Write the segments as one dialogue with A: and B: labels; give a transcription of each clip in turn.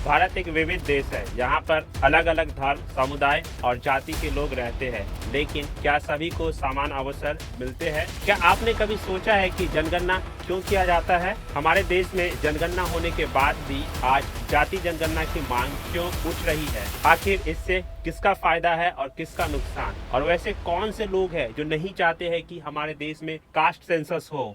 A: भारत एक विविध देश है यहाँ पर अलग अलग धर्म, समुदाय और जाति के लोग रहते हैं। लेकिन क्या सभी को समान अवसर मिलते हैं? क्या आपने कभी सोचा है कि जनगणना क्यों किया जाता है? हमारे देश में जनगणना होने के बाद भी आज जाति जनगणना की मांग क्यों उठ रही है? आखिर इससे किसका फायदा है और किसका नुकसान? और वैसे कौन से लोग हैं जो नहीं चाहते हैं कि हमारे देश में कास्ट सेंसस हो?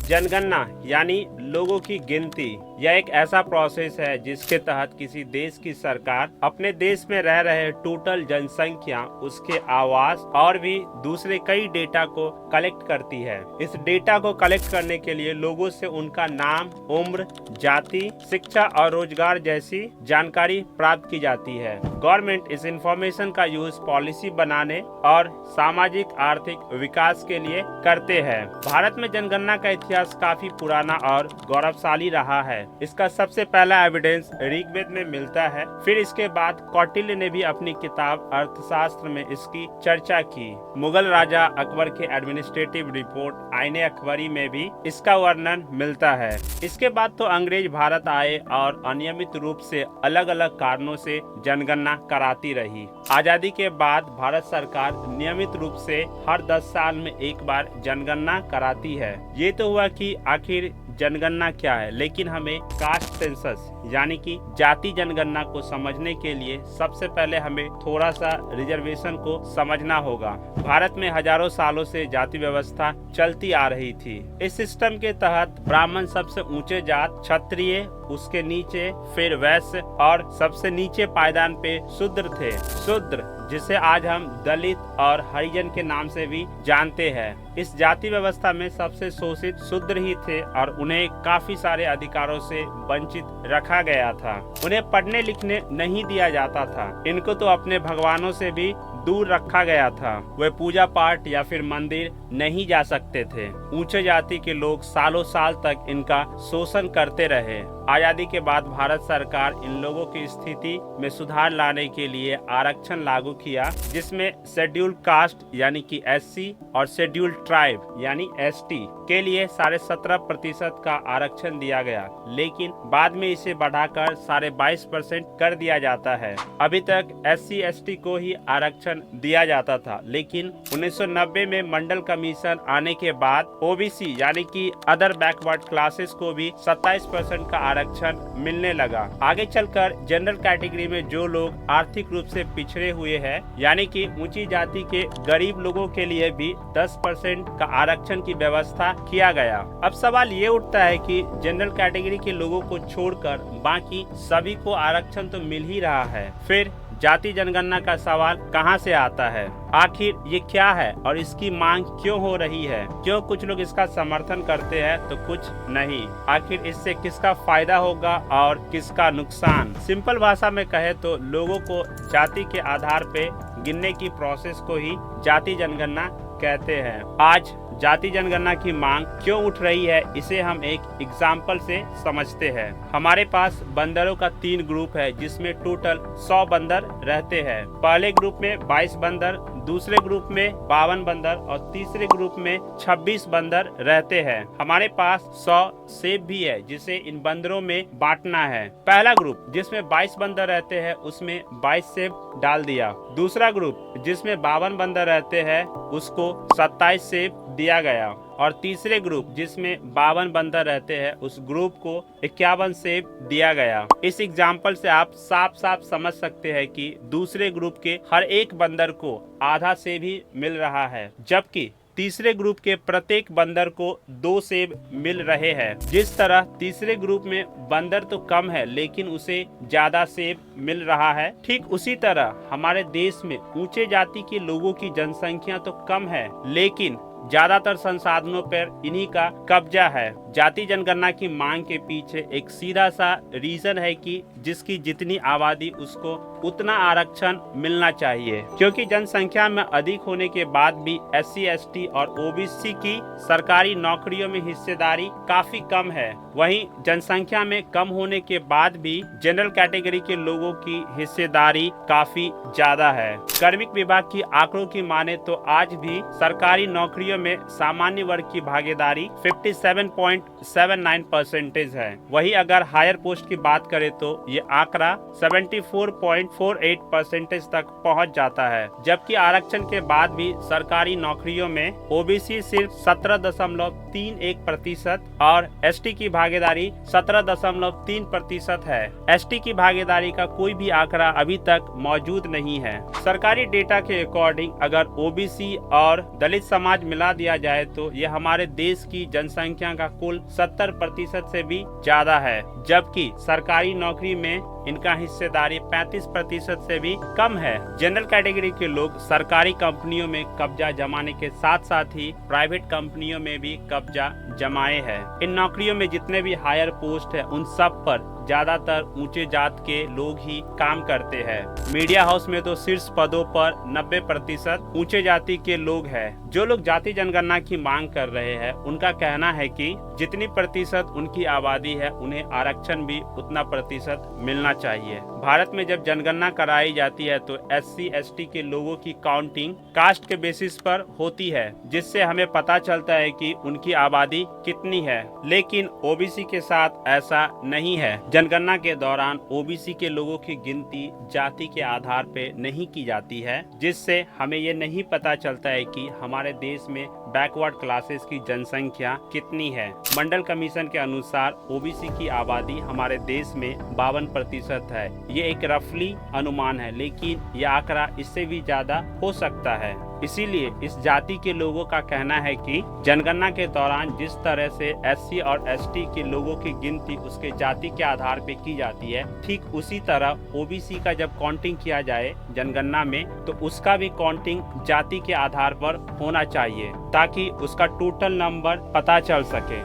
A: जनगणना यानी लोगों की गिनती यह एक ऐसा प्रोसेस है जिसके तहत किसी देश की सरकार अपने देश में रह रहे टोटल जनसंख्या, उसके आवास और भी दूसरे कई डेटा को कलेक्ट करती है। इस डेटा को कलेक्ट करने के लिए लोगों से उनका नाम, उम्र, जाति, शिक्षा और रोजगार जैसी जानकारी प्राप्त की जाती है। गवर्नमेंट इस इंफॉर्मेशन का यूज पॉलिसी बनाने और सामाजिक आर्थिक विकास के लिए करते हैं। भारत में जनगणना का इतिहास काफी पुराना और गौरवशाली रहा है। इसका सबसे पहला एविडेंस ऋग्वेद में मिलता है। फिर इसके बाद कौटिल्य ने भी अपनी किताब अर्थशास्त्र में इसकी चर्चा की। मुगल राजा अकबर के एडमिनिस्ट्रेटिव रिपोर्ट आईने अकबरी में भी इसका वर्णन मिलता है। इसके बाद तो अंग्रेज भारत आए और अनियमित रूप से अलग अलग कारणों से जनगणना कराती रही। आजादी के बाद भारत सरकार नियमित रूप से हर 10 साल में एक बार जनगणना कराती है। ये तो हुआ कि आखिर जनगणना क्या है, लेकिन हमें कास्ट सेंसस यानी कि जाति जनगणना को समझने के लिए सबसे पहले हमें थोड़ा सा रिजर्वेशन को समझना होगा। भारत में हजारों सालों से जाति व्यवस्था चलती आ रही थी। इस सिस्टम के तहत ब्राह्मण सबसे ऊंचे जात, क्षत्रिय उसके नीचे, फिर वैश्य और सबसे नीचे पायदान पे शूद्र थे। शूद्र जिसे आज हम दलित और हरिजन के नाम से भी जानते हैं। इस जाति व्यवस्था में सबसे शोषित शूद्र ही थे और उन्हें काफी सारे अधिकारों से वंचित रखा गया था। उन्हें पढ़ने लिखने नहीं दिया जाता था। इनको तो अपने भगवानों से भी दूर रखा गया था। वे पूजा पाठ या फिर मंदिर नहीं जा सकते थे। ऊंचे जाति के लोग सालों साल तक इनका शोषण करते रहे। आजादी के बाद भारत सरकार इन लोगों की स्थिति में सुधार लाने के लिए आरक्षण लागू किया, जिसमें शेड्यूल्ड कास्ट यानी कि एससी और शेड्यूल्ड ट्राइब यानी एसटी के लिए 17.5% का आरक्षण दिया गया। लेकिन बाद में इसे बढ़ाकर 22.5% कर दिया जाता है। अभी तक एससी एसटी को ही आरक्षण दिया जाता था, लेकिन 1990 में मंडल कमीशन आने के बाद ओबीसी यानी कि अदर बैकवर्ड क्लासेस को भी 27% का आरक्षण मिलने लगा। आगे चलकर जनरल कैटेगरी में जो लोग आर्थिक रूप से पिछड़े हुए हैं यानी कि ऊंची जाति के गरीब लोगों के लिए भी 10% का आरक्षण की व्यवस्था किया गया। अब सवाल ये उठता है कि जनरल कैटेगरी के लोगों को छोड़कर बाकी सभी को आरक्षण तो मिल ही रहा है, फिर जाति जनगणना का सवाल कहां से आता है? आखिर ये क्या है और इसकी मांग क्यों हो रही है? क्यों कुछ लोग इसका समर्थन करते हैं तो कुछ नहीं? आखिर इससे किसका फायदा होगा और किसका नुकसान? सिंपल भाषा में कहे तो लोगों को जाति के आधार पे गिनने की प्रोसेस को ही जाति जनगणना कहते हैं। आज जाति जनगणना की मांग क्यों उठ रही है, इसे हम एक एग्जाम्पल से समझते हैं। हमारे पास बंदरों का 3 ग्रुप है जिसमें टोटल 100 बंदर रहते हैं। पहले ग्रुप में 22 बंदर, दूसरे ग्रुप में 52 बंदर और तीसरे ग्रुप में 26 बंदर रहते हैं। हमारे पास 100 सेब भी है जिसे इन बंदरों में बांटना है। पहला ग्रुप जिसमें 22 बंदर रहते हैं उसमें 22 सेब डाल दिया। दूसरा ग्रुप जिसमें 52 बंदर रहते हैं उसको 27 सेब दिया गया और तीसरे ग्रुप जिसमें 52 बंदर रहते हैं उस ग्रुप को 51 सेब दिया गया। इस एग्जाम्पल से आप साफ साफ समझ सकते हैं कि दूसरे ग्रुप के हर एक बंदर को आधा सेब ही मिल रहा है, जबकि तीसरे ग्रुप के प्रत्येक बंदर को 2 सेब मिल रहे हैं। जिस तरह तीसरे ग्रुप में बंदर तो कम है लेकिन उसे ज्यादा सेब मिल रहा है, ठीक उसी तरह हमारे देश में ऊंचे जाति के लोगों की जनसंख्या तो कम है लेकिन ज्यादातर संसाधनों पर इन्हीं का कब्जा है। जाति जनगणना की मांग के पीछे एक सीधा सा रीजन है कि जिसकी जितनी आबादी उसको उतना आरक्षण मिलना चाहिए, क्योंकि जनसंख्या में अधिक होने के बाद भी SC ST और OBC की सरकारी नौकरियों में हिस्सेदारी काफी कम है। वहीं जनसंख्या में कम होने के बाद भी जनरल कैटेगरी के लोगों की हिस्सेदारी काफी ज्यादा है। कार्मिक विभाग की आंकड़ों की माने तो आज भी सरकारी नौकरियों में सामान्य वर्ग की भागीदारी 57.79% है। वहीं अगर हायर पोस्ट की बात करें तो ये आंकड़ा 74.48% तक पहुंच जाता है, जबकि आरक्षण के बाद भी सरकारी नौकरियों में OBC सिर्फ 17.31% और ST की भागीदारी 17.3% है। ST की भागीदारी का कोई भी आंकड़ा अभी तक मौजूद नहीं है। सरकारी डेटा के अकॉर्डिंग अगर OBC और दलित समाज मिला दिया जाए तो ये हमारे देश की जनसंख्या का कुल 70% से भी ज्यादा है, जबकि सरकारी नौकरी में इनका हिस्सेदारी 35% से भी कम है। जनरल कैटेगरी के लोग सरकारी कंपनियों में कब्जा जमाने के साथ साथ ही प्राइवेट कंपनियों में भी कब्जा जमाए हैं। इन नौकरियों में जितने भी हायर पोस्ट है उन सब पर ज्यादातर ऊंचे जात के लोग ही काम करते हैं। मीडिया हाउस में तो शीर्ष पदों पर 90% ऊंचे जाति के लोग हैं। जो लोग जाति जनगणना की मांग कर रहे हैं उनका कहना है कि जितनी प्रतिशत उनकी आबादी है उन्हें आरक्षण भी उतना प्रतिशत मिलना चाहिए। भारत में जब जनगणना कराई जाती है तो SC ST के लोगों की काउंटिंग कास्ट के बेसिस पर होती है, जिससे हमें पता चलता है कि उनकी आबादी कितनी है। लेकिन OBC के साथ ऐसा नहीं है। जनगणना के दौरान OBC के लोगों की गिनती जाति के आधार पे नहीं की जाती है, जिससे हमें ये नहीं पता चलता है कि हमारे देश में बैकवर्ड क्लासेस की जनसंख्या कितनी है। मंडल कमीशन के अनुसार OBC की आबादी हमारे देश में 52% है। ये एक रफली अनुमान है, लेकिन यह आंकड़ा इससे भी ज्यादा हो सकता है। इसीलिए इस जाति के लोगों का कहना है कि जनगणना के दौरान जिस तरह से SC और ST के लोगों की गिनती उसके जाति के आधार पे की जाती है, ठीक उसी तरह OBC का जब काउंटिंग किया जाए जनगणना में तो उसका भी काउंटिंग जाति के आधार पर होना चाहिए, ताकि उसका टोटल नंबर पता चल सके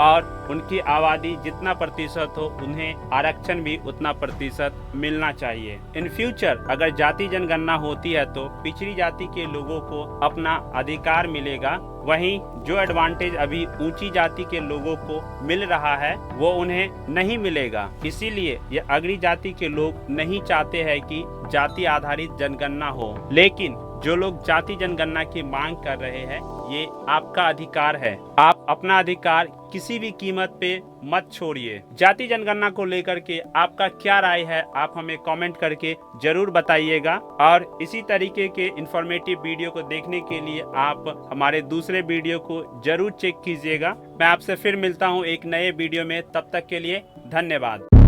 A: और उनकी आबादी जितना प्रतिशत हो उन्हें आरक्षण भी उतना प्रतिशत मिलना चाहिए। इन फ्यूचर अगर जाति जनगणना होती है तो पिछड़ी जाति के लोगों को अपना अधिकार मिलेगा, वहीं जो एडवांटेज अभी ऊंची जाति के लोगों को मिल रहा है वो उन्हें नहीं मिलेगा। इसीलिए ये अग्री जाति के लोग नहीं चाहते हैं कि जाति आधारित जनगणना हो, लेकिन जो लोग जाति जनगणना की मांग कर रहे हैं ये आपका अधिकार है। आप अपना अधिकार किसी भी कीमत पे मत छोड़िए। जाति जनगणना को लेकर के आपका क्या राय है आप हमें कमेंट करके जरूर बताइएगा, और इसी तरीके के इंफॉर्मेटिव वीडियो को देखने के लिए आप हमारे दूसरे वीडियो को जरूर चेक कीजिएगा। मैं आपसे फिर मिलता हूँ एक नए वीडियो में, तब तक के लिए धन्यवाद।